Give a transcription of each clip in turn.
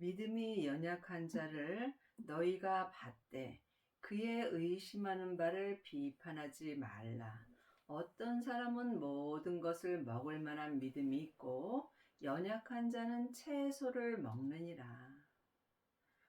믿음이 연약한 자를 너희가 받되 그의 의심하는 바를 비판하지 말라. 어떤 사람은 모든 것을 먹을 만한 믿음이 있고 연약한 자는 채소를 먹느니라.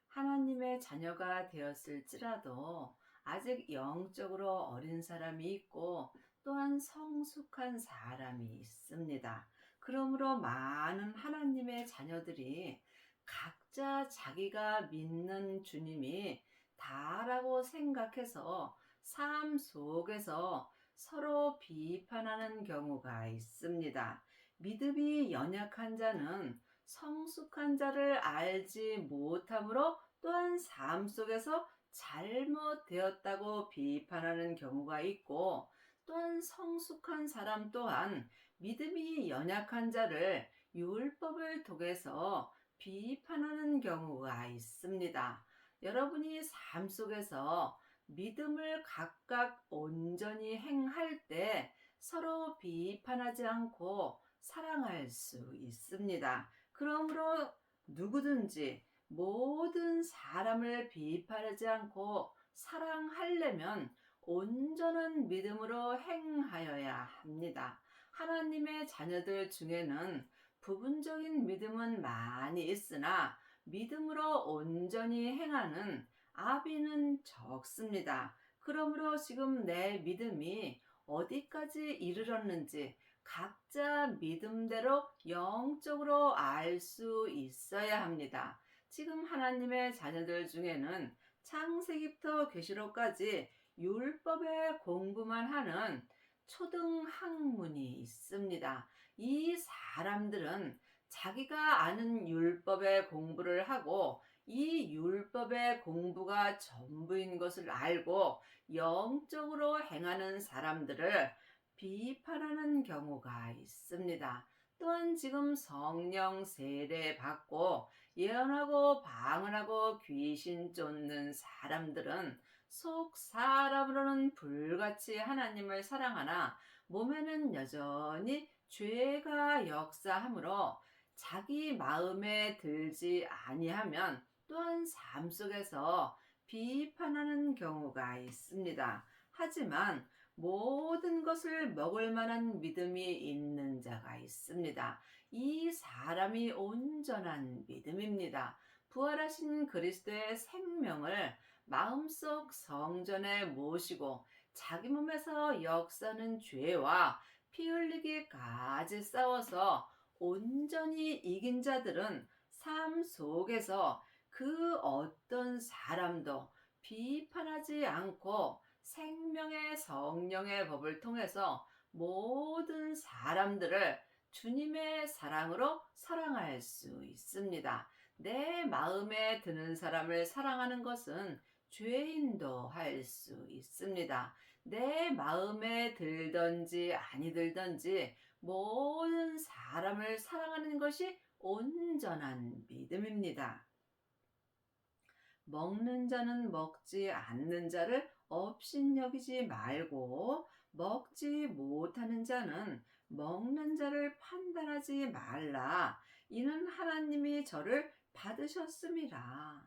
하나님의 자녀가 되었을지라도 아직 영적으로 어린 사람이 있고 또한 성숙한 사람이 있습니다. 그러므로 많은 하나님의 자녀들이 각자 자기가 믿는 주님이 다라고 생각해서 삶 속에서 서로 비판하는 경우가 있습니다. 믿음이 연약한 자는 성숙한 자를 알지 못함으로 또한 삶 속에서 잘못되었다고 비판하는 경우가 있고, 또한 성숙한 사람 또한 믿음이 연약한 자를 율법을 통해서 비판하는 경우가 있습니다. 여러분이 삶 속에서 믿음을 각각 온전히 행할 때 서로 비판하지 않고 사랑할 수 있습니다. 그러므로 누구든지 모든 사람을 비판하지 않고 사랑하려면 온전한 믿음으로 행하여야 합니다. 하나님의 자녀들 중에는 부분적인 믿음은 많이 있으나 믿음으로 온전히 행하는 아비는 적습니다. 그러므로 지금 내 믿음이 어디까지 이르렀는지 각자 믿음대로 영적으로 알 수 있어야 합니다. 지금 하나님의 자녀들 중에는 창세기부터 계시록까지 율법의 공부만 하는 초등 학문이 있습니다. 이 사람들은 자기가 아는 율법의 공부를 하고 이 율법의 공부가 전부인 것을 알고 영적으로 행하는 사람들을 비판하는 경우가 있습니다. 또한 지금 성령 세례 받고 예언하고 방언하고 귀신 쫓는 사람들은 속 사람으로는 불같이 하나님을 사랑하나 몸에는 여전히 죄가 역사하므로 자기 마음에 들지 아니하면 또한 삶 속에서 비판하는 경우가 있습니다. 하지만 모든 것을 먹을 만한 믿음이 있는 자가 있습니다. 이 사람이 온전한 믿음입니다. 부활하신 그리스도의 생명을 마음속 성전에 모시고 자기 몸에서 역사는 죄와 피 흘리기까지 싸워서 온전히 이긴 자들은 삶 속에서 그 어떤 사람도 비판하지 않고 생명의 성령의 법을 통해서 모든 사람들을 주님의 사랑으로 사랑할 수 있습니다. 내 마음에 드는 사람을 사랑하는 것은 죄인도 할 수 있습니다. 내 마음에 들든지 아니 들든지 모든 사람을 사랑하는 것이 온전한 믿음입니다. 먹는 자는 먹지 않는 자를 업신여기지 말고 먹지 못하는 자는 먹는 자를 판단하지 말라. 이는 하나님이 저를 받으셨음이라.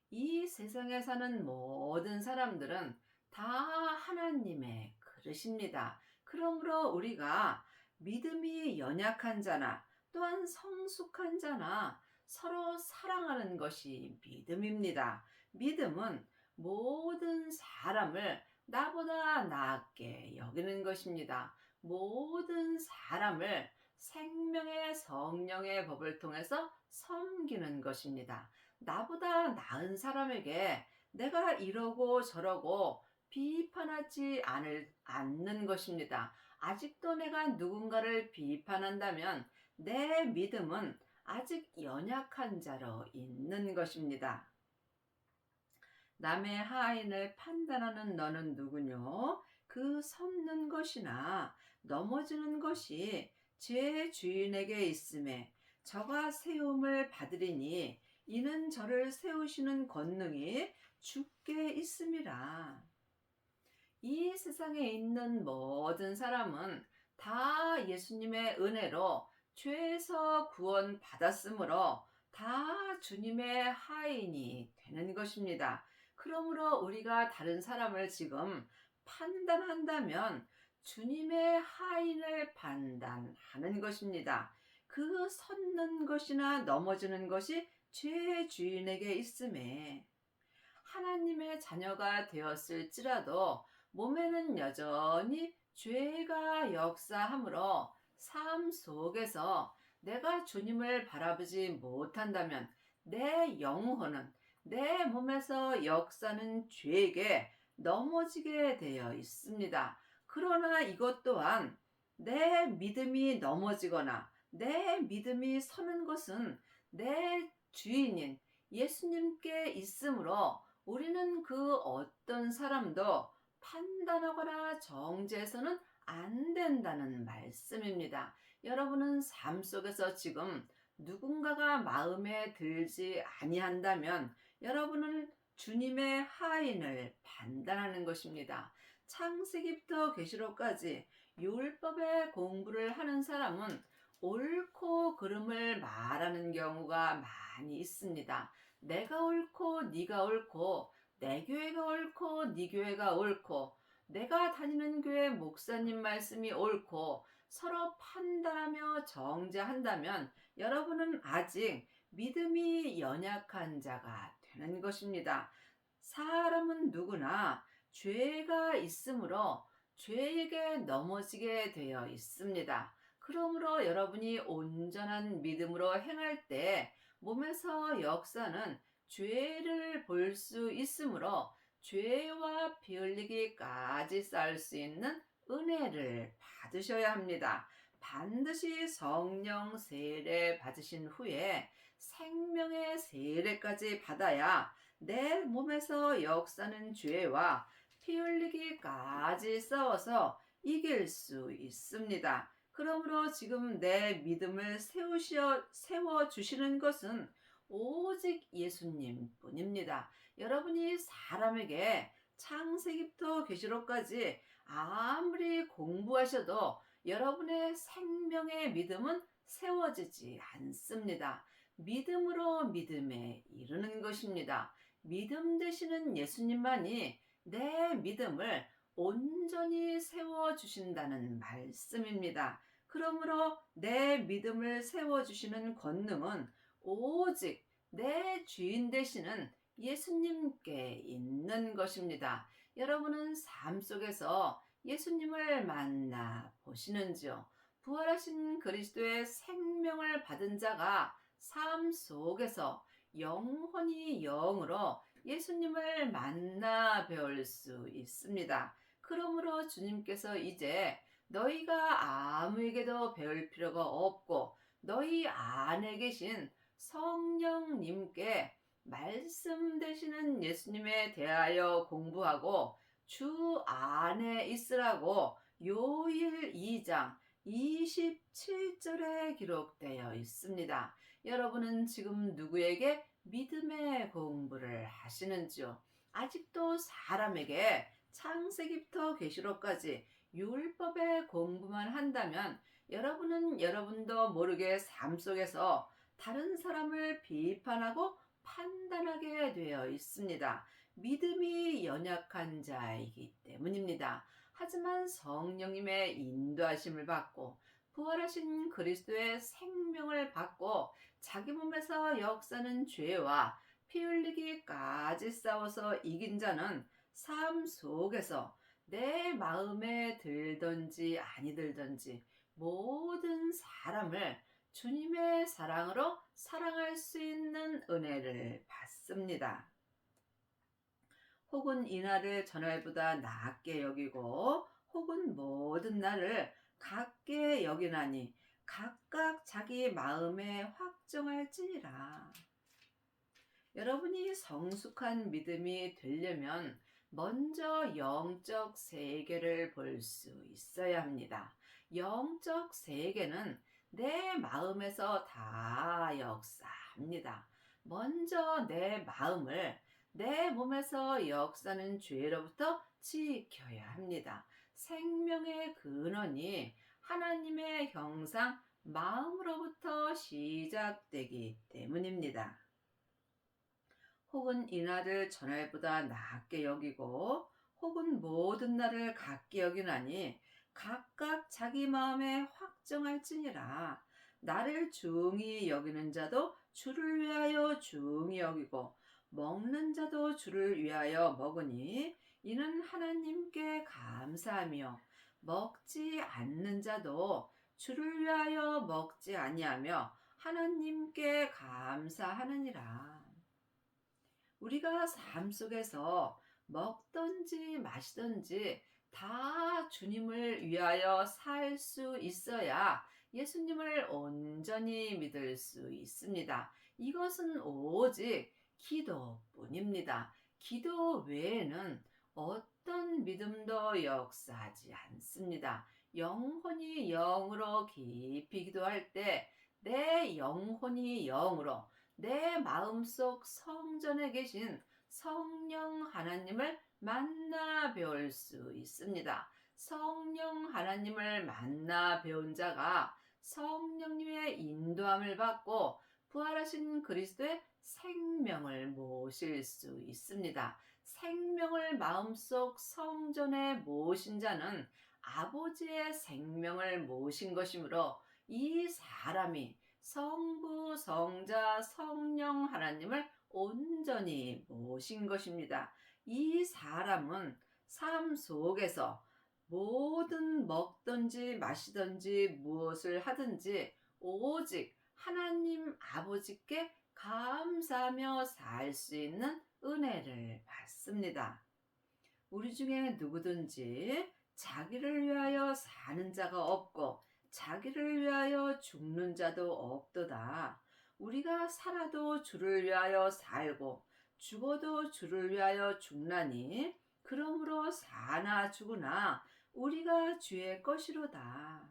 이 세상에 사는 모든 사람들은 다 하나님의 그릇입니다. 그러므로 우리가 믿음이 연약한 자나 또한 성숙한 자나 서로 사랑하는 것이 믿음입니다. 믿음은 모든 사람을 나보다 낫게 여기는 것입니다. 모든 사람을 생명의 성령의 법을 통해서 섬기는 것입니다. 나보다 나은 사람에게 내가 이러고 저러고 비판하지 않는 것입니다. 아직도 내가 누군가를 비판한다면 내 믿음은 아직 연약한 자로 있는 것입니다. 남의 하인을 판단하는 너는 누구뇨? 그 섰는 것이나 넘어지는 것이 제 주인에게 있음에 저가 세움을 받으리니 이는 저를 세우시는 권능이 주께 있음이라. 이 세상에 있는 모든 사람은 다 예수님의 은혜로 죄에서 구원 받았으므로 다 주님의 하인이 되는 것입니다. 그러므로 우리가 다른 사람을 지금 판단한다면 주님의 하인을 판단하는 것입니다. 그 섰는 것이나 넘어지는 것이 죄의 주인에게 있음에 하나님의 자녀가 되었을지라도 몸에는 여전히 죄가 역사하므로 삶 속에서 내가 주님을 바라보지 못한다면 내 영혼은 내 몸에서 역사는 죄에게 넘어지게 되어 있습니다. 그러나 이것 또한 내 믿음이 넘어지거나 내 믿음이 서는 것은 내 주인인 예수님께 있으므로 우리는 그 어떤 사람도 판단하거나 정죄해서는 안 된다는 말씀입니다. 여러분은 삶 속에서 지금 누군가가 마음에 들지 아니한다면 여러분은 주님의 하인을 판단하는 것입니다. 창세기부터 계시록까지 율법의 공부를 하는 사람은 옳고 그름을 말하는 경우가 많이 있습니다. 내가 옳고 네가 옳고 내 교회가 옳고 네 교회가 옳고 내가 다니는 교회 목사님 말씀이 옳고 서로 판단하며 정죄한다면 여러분은 아직 믿음이 연약한 자가 되는 것입니다. 사람은 누구나 죄가 있으므로 죄에게 넘어지게 되어 있습니다. 그러므로 여러분이 온전한 믿음으로 행할 때 몸에서 역사는 죄를 볼 수 있으므로 죄와 피 흘리기까지 쌓을 수 있는 은혜를 받으셔야 합니다. 반드시 성령 세례 받으신 후에 생명의 세례까지 받아야 내 몸에서 역사는 죄와 피 흘리기까지 싸워서 이길 수 있습니다. 그러므로 지금 내 믿음을 세워주시는 것은 오직 예수님 뿐입니다. 여러분이 사람에게 창세기부터 계시록까지 아무리 공부하셔도 여러분의 생명의 믿음은 세워지지 않습니다. 믿음으로 믿음에 이르는 것입니다. 믿음 되시는 예수님만이 내 믿음을 온전히 세워주신다는 말씀입니다. 그러므로 내 믿음을 세워주시는 권능은 오직 내 주인 되시는 예수님께 있는 것입니다. 여러분은 삶 속에서 예수님을 만나 보시는지요? 부활하신 그리스도의 생명을 받은 자가 삶 속에서 영혼이 영으로 예수님을 만나 배울 수 있습니다. 그러므로 주님께서 이제 너희가 아무에게도 배울 필요가 없고 너희 안에 계신 성령님께 말씀 되시는 예수님에 대하여 공부하고 주 안에 있으라고 요일 2장 27절에 기록되어 있습니다. 여러분은 지금 누구에게 믿음의 공부를 하시는지요? 아직도 사람에게 창세기부터 계시록까지 율법의 공부만 한다면 여러분은 여러분도 모르게 삶 속에서 다른 사람을 비판하고 판단하게 되어 있습니다. 믿음이 연약한 자이기 때문입니다. 하지만 성령님의 인도하심을 받고 부활하신 그리스도의 생명을 받고 자기 몸에서 역사는 죄와 피 흘리기까지 싸워서 이긴 자는 삶 속에서 내 마음에 들든지 아니 들든지 모든 사람을 주님의 사랑으로 사랑할 수 있는 은혜를 받습니다. 혹은 이날을 전날보다 낮게 여기고 혹은 모든 날을 같게 여기나니 각각 자기 마음에 확정할지니라. 여러분이 성숙한 믿음이 되려면 먼저 영적 세계를 볼 수 있어야 합니다. 영적 세계는 내 마음에서 다 역사합니다. 먼저 내 마음을 내 몸에서 역사는 죄로부터 지켜야 합니다. 생명의 근원이 하나님의 형상 마음으로부터 시작되기 때문입니다. 혹은 이날을 전날보다 낮게 여기고 혹은 모든 날을 같게 여기나니 각각 자기 마음에 확정할지니라. 나를 중히 여기는 자도 주를 위하여 중히 여기고 먹는 자도 주를 위하여 먹으니 이는 하나님께 감사하며 먹지 않는 자도 주를 위하여 먹지 아니하며 하나님께 감사하느니라. 우리가 삶 속에서 먹든지 마시든지 다 주님을 위하여 살 수 있어야 예수님을 온전히 믿을 수 있습니다. 이것은 오직 기도뿐입니다. 기도 외에는 어떤 믿음도 역사하지 않습니다. 영혼이 영으로 깊이 기도할 때 내 영혼이 영으로 내 마음속 성전에 계신 성령 하나님을 만나 배울 수 있습니다. 성령 하나님을 만나 배운 자가 성령님의 인도함을 받고 부활하신 그리스도의 생명을 모실 수 있습니다. 생명을 마음속 성전에 모신 자는 아버지의 생명을 모신 것이므로 이 사람이 성부, 성자, 성령 하나님을 온전히 모신 것입니다. 이 사람은 삶 속에서 모든 먹든지 마시든지 무엇을 하든지 오직 하나님 아버지께 감사하며 살 수 있는 은혜를 받습니다. 우리 중에 누구든지 자기를 위하여 사는 자가 없고 자기를 위하여 죽는 자도 없도다. 우리가 살아도 주를 위하여 살고 죽어도 주를 위하여 죽나니 그러므로 사나 죽으나 우리가 주의 것이로다.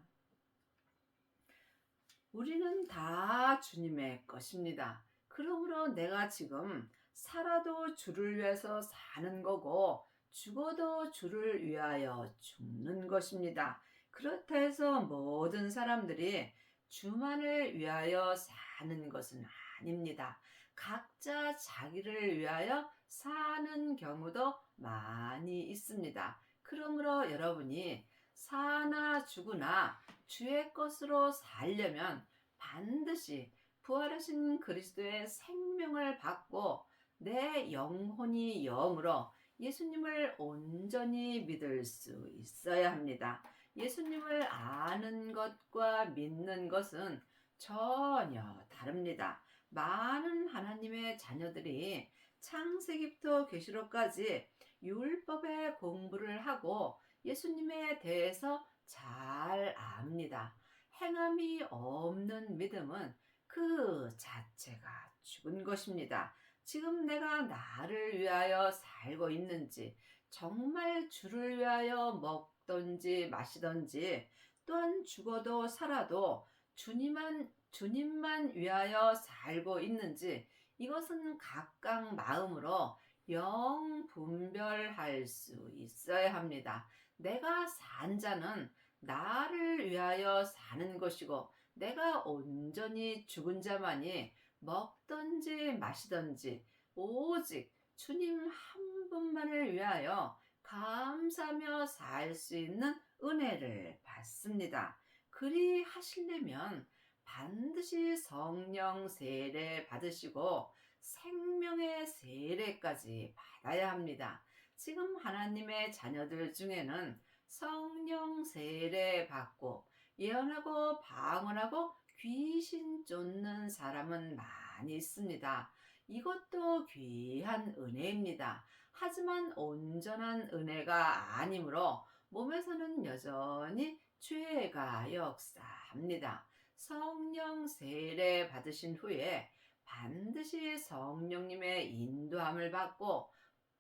우리는 다 주님의 것입니다. 그러므로 내가 지금 살아도 주를 위해서 사는 거고 죽어도 주를 위하여 죽는 것입니다. 그렇다 해서 모든 사람들이 주만을 위하여 사는 것은 아닙니다. 각자 자기를 위하여 사는 경우도 많이 있습니다. 그러므로 여러분이 사나 죽으나 주의 것으로 살려면 반드시 부활하신 그리스도의 생명을 받고 내 영혼이 영으로 예수님을 온전히 믿을 수 있어야 합니다. 예수님을 아는 것과 믿는 것은 전혀 다릅니다. 많은 하나님의 자녀들이 창세기부터 계시록까지 율법의 공부를 하고 예수님에 대해서 잘 압니다. 행함이 없는 믿음은 그 자체가 죽은 것입니다. 지금 내가 나를 위하여 살고 있는지, 정말 주를 위하여 먹든지 마시든지, 또한 죽어도 살아도 주님만 위하여 살고 있는지, 이것은 각각 마음으로 영 분별할 수 있어야 합니다. 내가 산 자는 나를 위하여 사는 것이고 내가 온전히 죽은 자만이 먹든지 마시든지 오직 주님 한 분만을 위하여 감사하며 살 수 있는 은혜를 받습니다. 그리 하시려면 반드시 성령 세례 받으시고 생명의 세례까지 받아야 합니다. 지금 하나님의 자녀들 중에는 성령 세례 받고 예언하고 방언하고 귀신 쫓는 사람은 많이 있습니다. 이것도 귀한 은혜입니다. 하지만 온전한 은혜가 아니므로 몸에서는 여전히 죄가 역사합니다. 성령 세례 받으신 후에 반드시 성령님의 인도함을 받고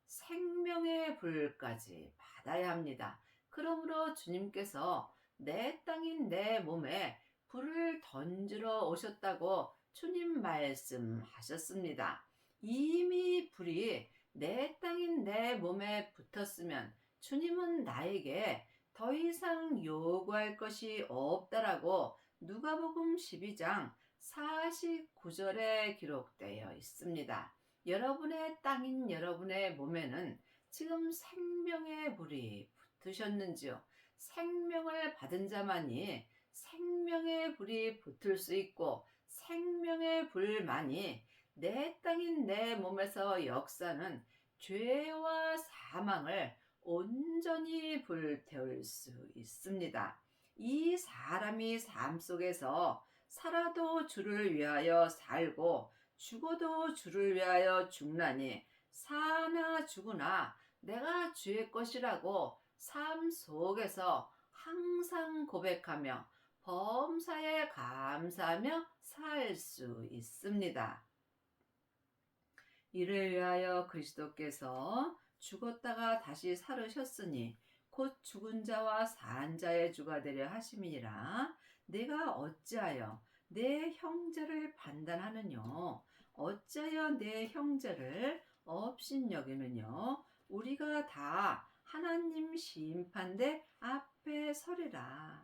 생명의 불까지 받아야 합니다. 그러므로 주님께서 내 땅인 내 몸에 불을 던지러 오셨다고 주님 말씀하셨습니다. 이미 불이 내 땅인 내 몸에 붙었으면 주님은 나에게 더 이상 요구할 것이 없다라고 누가복음 12장 49절에 기록되어 있습니다. 여러분의 땅인 여러분의 몸에는 지금 생명의 불이 붙으셨는지요? 생명을 받은 자만이 생명의 불이 붙을 수 있고 생명의 불만이 내 땅인 내 몸에서 역사는 죄와 사망을 온전히 불태울 수 있습니다. 이 사람이 삶 속에서 살아도 주를 위하여 살고 죽어도 주를 위하여 죽나니 사나 죽으나 내가 주의 것이라고 삶 속에서 항상 고백하며 범사에 감사하며 살 수 있습니다. 이를 위하여 그리스도께서 죽었다가 다시 살으셨으니 곧 죽은 자와 산 자의 주가 되려 하심이니라. 내가 어찌하여 내 형제를 판단하느뇨? 어찌하여 내 형제를 업신여기느뇨? 우리가 다 하나님 심판대 앞에 서리라.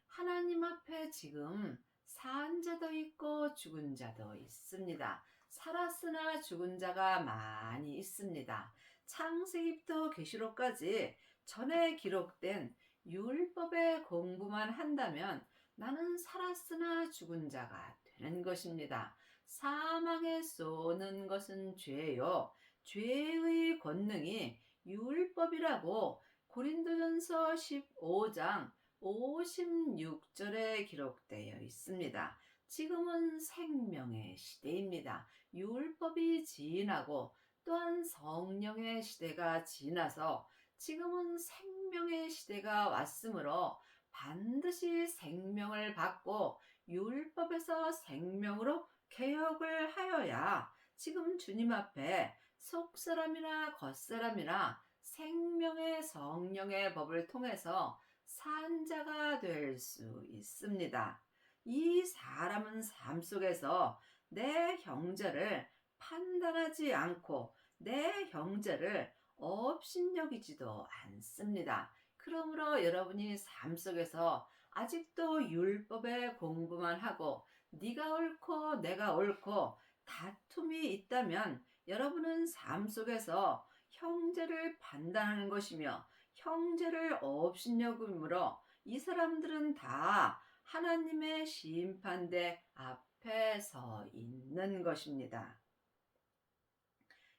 하나님 앞에 지금 산 자도 있고 죽은 자도 있습니다. 살았으나 죽은 자가 많이 있습니다. 창세기부터 계시록까지 전에 기록된 율법의 공부만 한다면 나는 살았으나 죽은 자가 되는 것입니다. 사망에 쏘는 것은 죄요. 죄의 권능이 율법이라고 고린도전서 15장 56절에 기록되어 있습니다. 지금은 생명의 시대입니다. 율법이 지나고 또한 성령의 시대가 지나서 지금은 생명의 시대가 왔으므로 반드시 생명을 받고 율법에서 생명으로 개혁을 하여야 지금 주님 앞에 속사람이나 겉사람이나 생명의 성령의 법을 통해서 산자가 될 수 있습니다. 이 사람은 삶 속에서 내 형제를 판단하지 않고 내 형제를 업신여기지도 않습니다. 그러므로 여러분이 삶 속에서 아직도 율법의 공부만 하고 네가 옳고 내가 옳고 다툼이 있다면 여러분은 삶 속에서 형제를 판단하는 것이며 형제를 업신여김으로 이 사람들은 다 하나님의 심판대 앞에 서 있는 것입니다.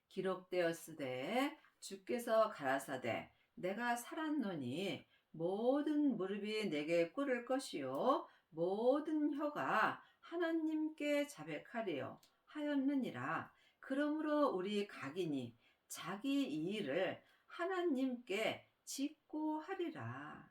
기록되었으되 주께서 가라사대 내가 살았노니 모든 무릎이 내게 꿇을 것이요 모든 혀가 하나님께 자백하리요 하였느니라. 그러므로 우리 각인이 자기 일을 하나님께 짓고 하리라.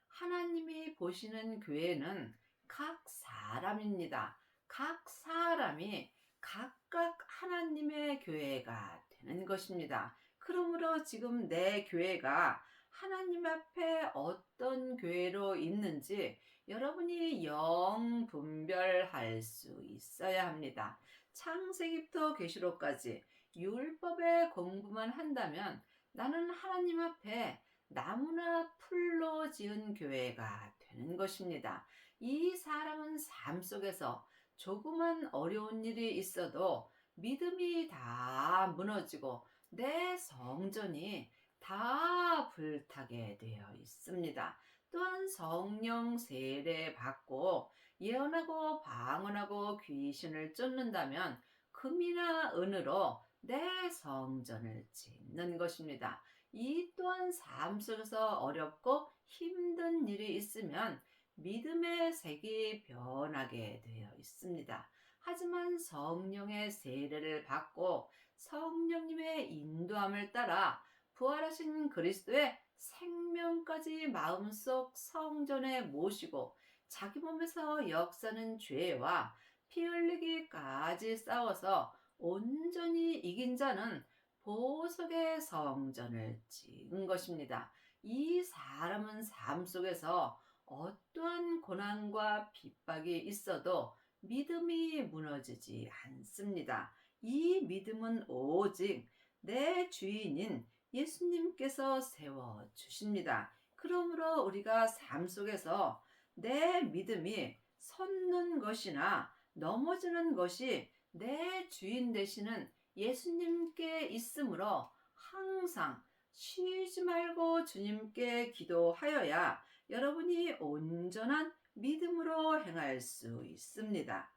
하나님이 보시는 교회는 각 사람입니다. 각 사람이 각각 하나님의 교회가 되는 것입니다. 그러므로 지금 내 교회가 하나님 앞에 어떤 교회로 있는지 여러분이 영 분별할 수 있어야 합니다. 창세기부터 계시록까지 율법의 공부만 한다면 나는 하나님 앞에 나무나 풀로 지은 교회가 되는 것입니다. 이 사람은 삶 속에서 조그만 어려운 일이 있어도 믿음이 다 무너지고 내 성전이 다 불타게 되어 있습니다. 또한 성령 세례 받고 예언하고 방언하고 귀신을 쫓는다면 금이나 은으로 내 성전을 짓는 것입니다. 이 또한 삶 속에서 어렵고 힘든 일이 있으면 믿음의 색이 변하게 되어 있습니다. 하지만 성령의 세례를 받고 성령님의 인도함을 따라 부활하신 그리스도의 생명까지 마음속 성전에 모시고 자기 몸에서 역사는 죄와 피 흘리기까지 싸워서 온전히 이긴 자는 보석의 성전을 지은 것입니다. 이 사람은 삶 속에서 어떠한 고난과 핍박이 있어도 믿음이 무너지지 않습니다. 이 믿음은 오직 내 주인인 예수님께서 세워주십니다. 그러므로 우리가 삶 속에서 내 믿음이 솟는 것이나 넘어지는 것이 내 주인 되시는 예수님께 있으므로 항상 쉬지 말고 주님께 기도하여야 여러분이 온전한 믿음으로 행할 수 있습니다.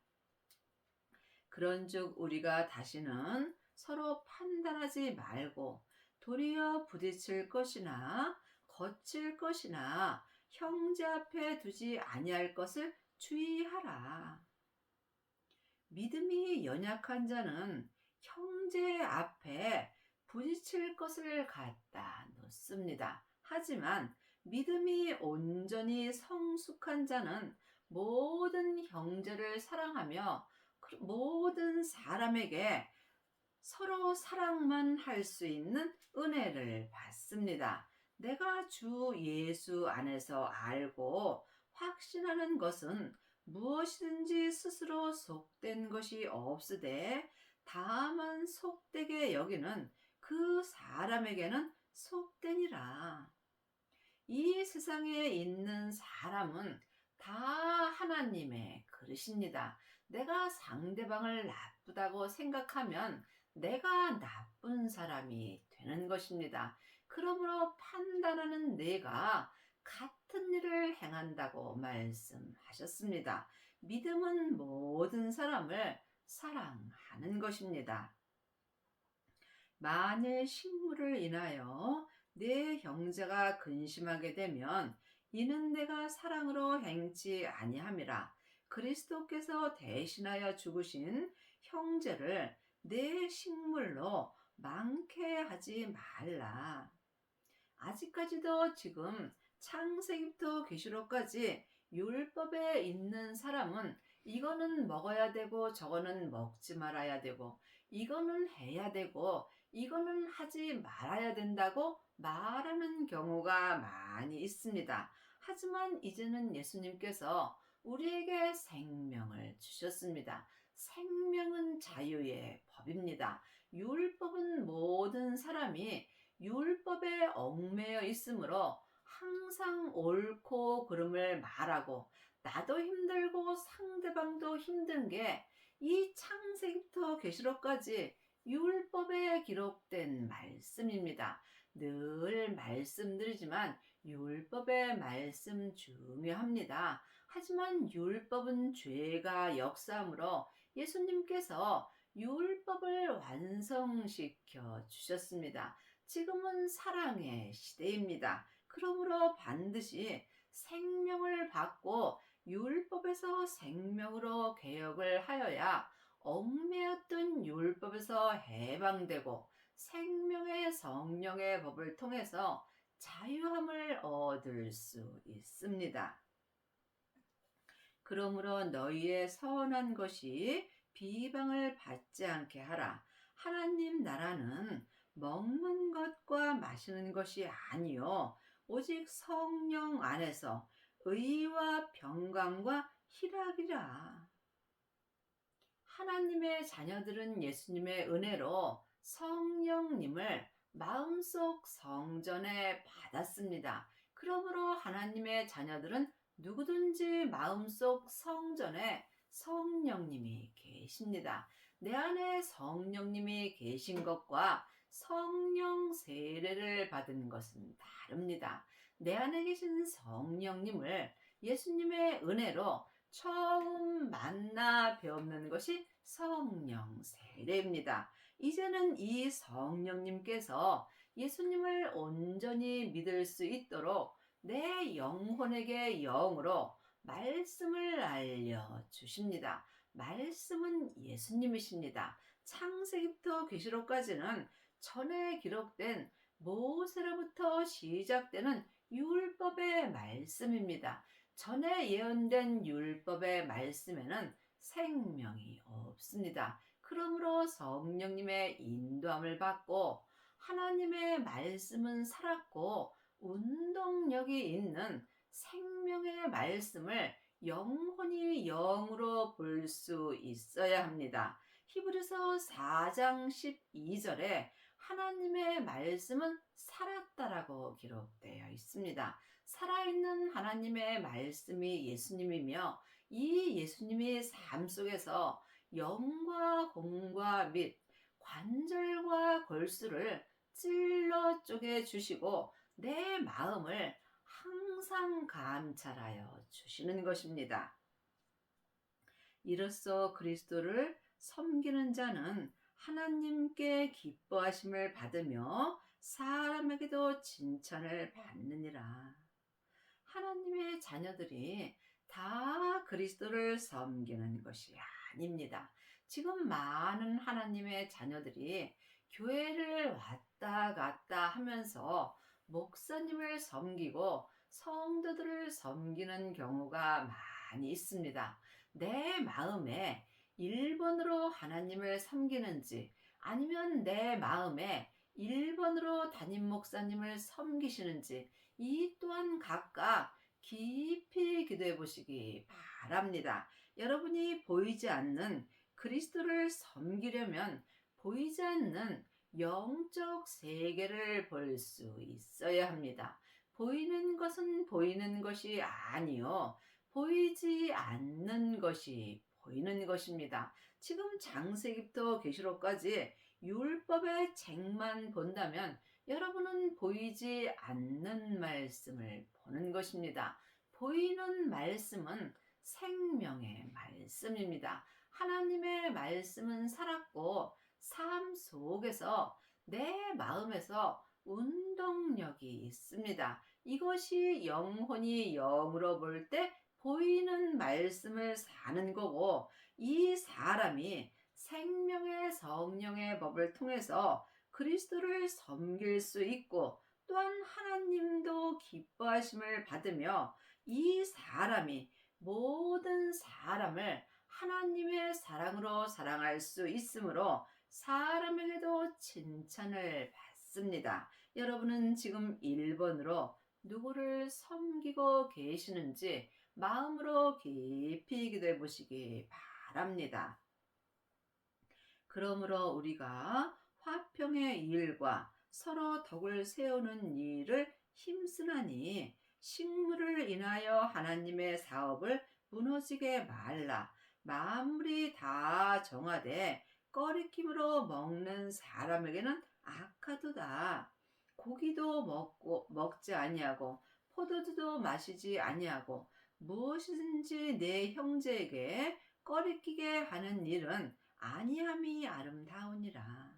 그런즉 우리가 다시는 서로 판단하지 말고 도리어 부딪힐 것이나 거칠 것이나 형제 앞에 두지 아니할 것을 주의하라. 믿음이 연약한 자는 형제 앞에 부딪힐 것을 갖다 놓습니다. 하지만 믿음이 온전히 성숙한 자는 모든 형제를 사랑하며 모든 사람에게 서로 사랑만 할 수 있는 은혜를 받습니다. 내가 주 예수 안에서 알고 확신하는 것은 무엇이든지 스스로 속된 것이 없으되 다만 속되게 여기는 그 사람에게는 속되니라. 이 세상에 있는 사람은 다 하나님의 그릇입니다. 내가 상대방을 나쁘다고 생각하면 내가 나쁜 사람이 되는 것입니다. 그러므로 판단하는 내가 같은 일을 행한다고 말씀하셨습니다. 믿음은 모든 사람을 사랑하는 것입니다. 만일 식물을 인하여 내 형제가 근심하게 되면 이는 내가 사랑으로 행치 아니함이라. 그리스도께서 대신하여 죽으신 형제를 내 식물로 망케하지 말라. 아직까지도 지금 창세기부터 계시록까지 율법에 있는 사람은 이거는 먹어야 되고 저거는 먹지 말아야 되고 이거는 해야 되고 이거는 하지 말아야 된다고 말하는 경우가 많이 있습니다. 하지만 이제는 예수님께서 우리에게 생명을 주셨습니다. 생명은 자유의 법입니다. 율법은 모든 사람이 율법에 얽매여 있으므로 항상 옳고 그름을 말하고 나도 힘들고 상대방도 힘든 게 이 창세기부터 계시록까지 율법에 기록된 말씀입니다. 늘 말씀드리지만 율법의 말씀 중요합니다. 하지만 율법은 죄가 역사하므로 예수님께서 율법을 완성시켜 주셨습니다. 지금은 사랑의 시대입니다. 그러므로 반드시 생명을 받고 율법에서 생명으로 개혁을 하여야 얽매였던 율법에서 해방되고 생명의 성령의 법을 통해서 자유함을 얻을 수 있습니다. 그러므로 너희의 선한 것이 비방을 받지 않게 하라. 하나님 나라는 먹는 것과 마시는 것이 아니요 오직 성령 안에서 의와 평강과 희락이라. 하나님의 자녀들은 예수님의 은혜로 성령님을 마음속 성전에 받았습니다. 그러므로 하나님의 자녀들은 누구든지 마음속 성전에 성령님이 계십니다. 내 안에 성령님이 계신 것과 성령 세례를 받은 것은 다릅니다. 내 안에 계신 성령님을 예수님의 은혜로 처음 만나 배우는 것이 성령 세례입니다. 이제는 이 성령님께서 예수님을 온전히 믿을 수 있도록 내 영혼에게 영으로 말씀을 알려주십니다. 말씀은 예수님이십니다. 창세기부터 계시록까지는 전에 기록된 모세로부터 시작되는 율법의 말씀입니다. 전에 예언된 율법의 말씀에는 생명이 없습니다. 그러므로 성령님의 인도함을 받고 하나님의 말씀은 살았고 운동력이 있는 생명의 말씀을 영혼이 영으로 볼 수 있어야 합니다. 히브리서 4장 12절에 하나님의 말씀은 살았다라고 기록되어 있습니다. 살아있는 하나님의 말씀이 예수님이며 이 예수님이 삶 속에서 영과 공과 및 관절과 골수를 찔러 쪼개 주시고 내 마음을 항상 감찰하여 주시는 것입니다. 이로써 그리스도를 섬기는 자는 하나님께 기뻐하심을 받으며 사람에게도 칭찬을 받느니라. 하나님의 자녀들이 다 그리스도를 섬기는 것이 아닙니다. 지금 많은 하나님의 자녀들이 교회를 왔다 갔다 하면서 목사님을 섬기고 성도들을 섬기는 경우가 많이 있습니다. 내 마음에 1번으로 하나님을 섬기는지 아니면 내 마음에 1번으로 담임 목사님을 섬기시는지 이 또한 각각 깊이 기도해 보시기 바랍니다. 여러분이 보이지 않는 그리스도를 섬기려면 보이지 않는 영적 세계를 볼 수 있어야 합니다. 보이는 것은 보이는 것이 아니요. 보이지 않는 것이 보이는 것입니다. 지금 창세기부터 계시록까지 율법의 책만 본다면 여러분은 보이지 않는 말씀을 보는 것입니다. 보이는 말씀은 생명의 말씀입니다. 하나님의 말씀은 살았고 삶 속에서 내 마음에서 운동력이 있습니다. 이것이 영혼이 영으로 볼 때 보이는 말씀을 사는 거고 이 사람이 생명의 성령의 법을 통해서 그리스도를 섬길 수 있고 또한 하나님도 기뻐하심을 받으며 이 사람이 모든 사람을 하나님의 사랑으로 사랑할 수 있으므로 사람에게도 칭찬을 받습니다. 여러분은 지금 1번으로 누구를 섬기고 계시는지 마음으로 깊이 기도해 보시기 바랍니다. 그러므로 우리가 화평의 일과 서로 덕을 세우는 일을 힘쓰나니 식물을 인하여 하나님의 사업을 무너지게 말라. 만물이 다 정하되 꺼리낌으로 먹는 사람에게는 악하도다. 고기도 먹지 아니하고 포도주도 마시지 아니하고 무엇이든지 내 형제에게 꺼리끼게 하는 일은 아니함이 아름다우니라.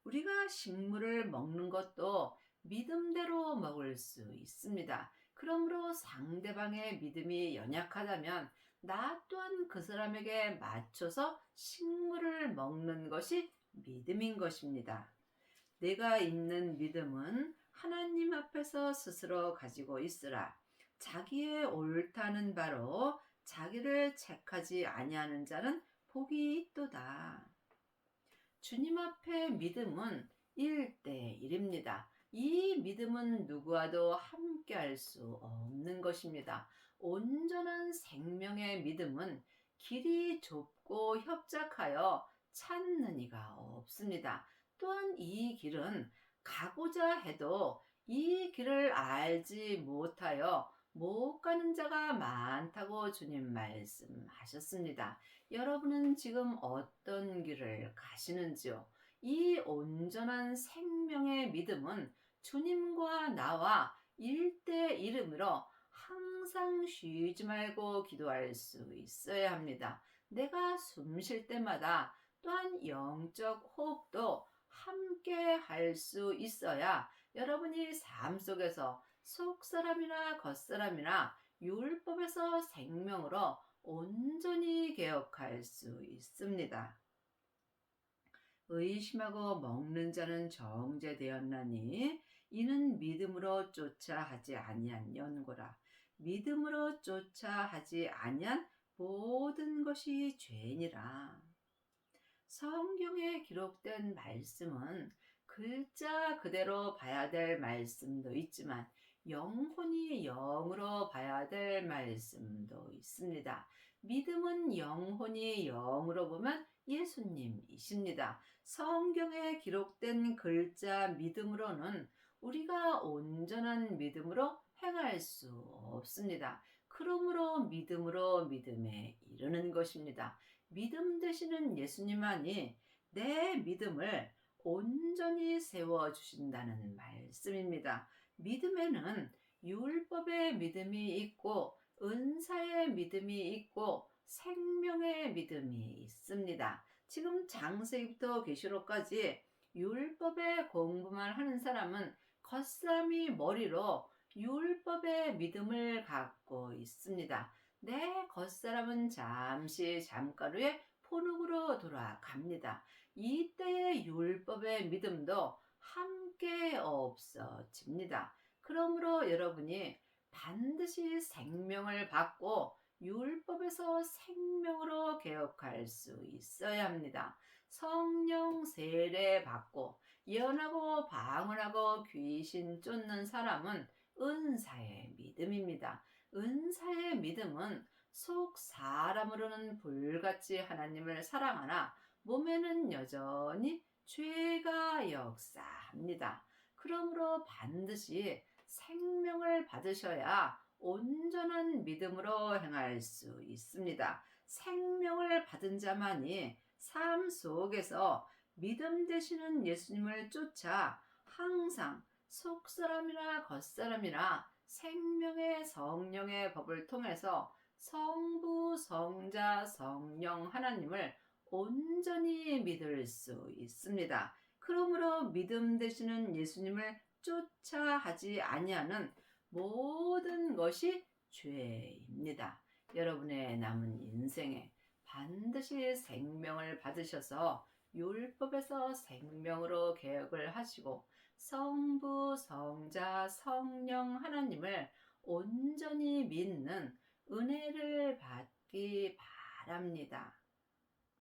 우리가 식물을 먹는 것도 믿음대로 먹을 수 있습니다. 그러므로 상대방의 믿음이 연약하다면 나 또한 그 사람에게 맞춰서 식물을 먹는 것이 믿음인 것입니다. 내가 있는 믿음은 하나님 앞에서 스스로 가지고 있으라. 자기의 옳다는 바로 자기를 책하지 아니하는 자는 복이 있도다. 주님 앞에 믿음은 1대1입니다. 이 믿음은 누구와도 함께 할 수 없는 것입니다. 온전한 생명의 믿음은 길이 좁고 협착하여 찾는 이가 없습니다. 또한 이 길은 가고자 해도 이 길을 알지 못하여 못 가는 자가 많다고 주님 말씀하셨습니다. 여러분은 지금 어떤 길을 가시는지요? 이 온전한 생명의 믿음은 주님과 나와 1대1으로 항상 쉬지 말고 기도할 수 있어야 합니다. 내가 숨 쉴 때마다 또한 영적 호흡도 함께 할 수 있어야 여러분이 삶 속에서 속사람이나 겉사람이나 율법에서 생명으로 온전히 개혁할 수 있습니다. 의심하고 먹는 자는 정죄되었나니 이는 믿음으로 쫓아 하지 아니한 연고라. 믿음으로 쫓아 하지 아니한 모든 것이 죄니라. 성경에 기록된 말씀은 글자 그대로 봐야 될 말씀도 있지만 영혼이 영으로 봐야 될 말씀도 있습니다. 믿음은 영혼이 영으로 보면 예수님이십니다. 성경에 기록된 글자 믿음으로는 우리가 온전한 믿음으로 행할 수 없습니다. 그러므로 믿음으로 믿음에 이르는 것입니다. 믿음 되시는 예수님만이 내 믿음을 온전히 세워주신다는 말씀입니다. 믿음에는 율법의 믿음이 있고 은사의 믿음이 있고 생명의 믿음이 있습니다. 지금 장세기부터 계시록까지 율법의 공부만 하는 사람은 겉사람이 머리로 율법의 믿음을 갖고 있습니다. 내 겉사람은 잠시 잠깐 후에 포룩으로 돌아갑니다. 이때의 율법의 믿음도 함께 없어집니다. 그러므로 여러분이 반드시 생명을 받고 율법에서 생명으로 개혁할 수 있어야 합니다. 성령 세례 받고 예언하고 방언하고 귀신 쫓는 사람은 은사의 믿음입니다. 은사의 믿음은 속 사람으로는 불같이 하나님을 사랑하나 몸에는 여전히 죄가 역사합니다. 그러므로 반드시 생명을 받으셔야 온전한 믿음으로 행할 수 있습니다. 생명을 받은 자만이 삶 속에서 믿음 되시는 예수님을 쫓아 항상 속사람이나 겉사람이나 생명의 성령의 법을 통해서 성부, 성자, 성령 하나님을 온전히 믿을 수 있습니다. 그러므로 믿음 되시는 예수님을 쫓아 하지 아니하는 모든 것이 죄입니다. 여러분의 남은 인생에 반드시 생명을 받으셔서 율법에서 생명으로 개혁을 하시고 성부, 성자, 성령 하나님을 온전히 믿는 은혜를 받기 바랍니다.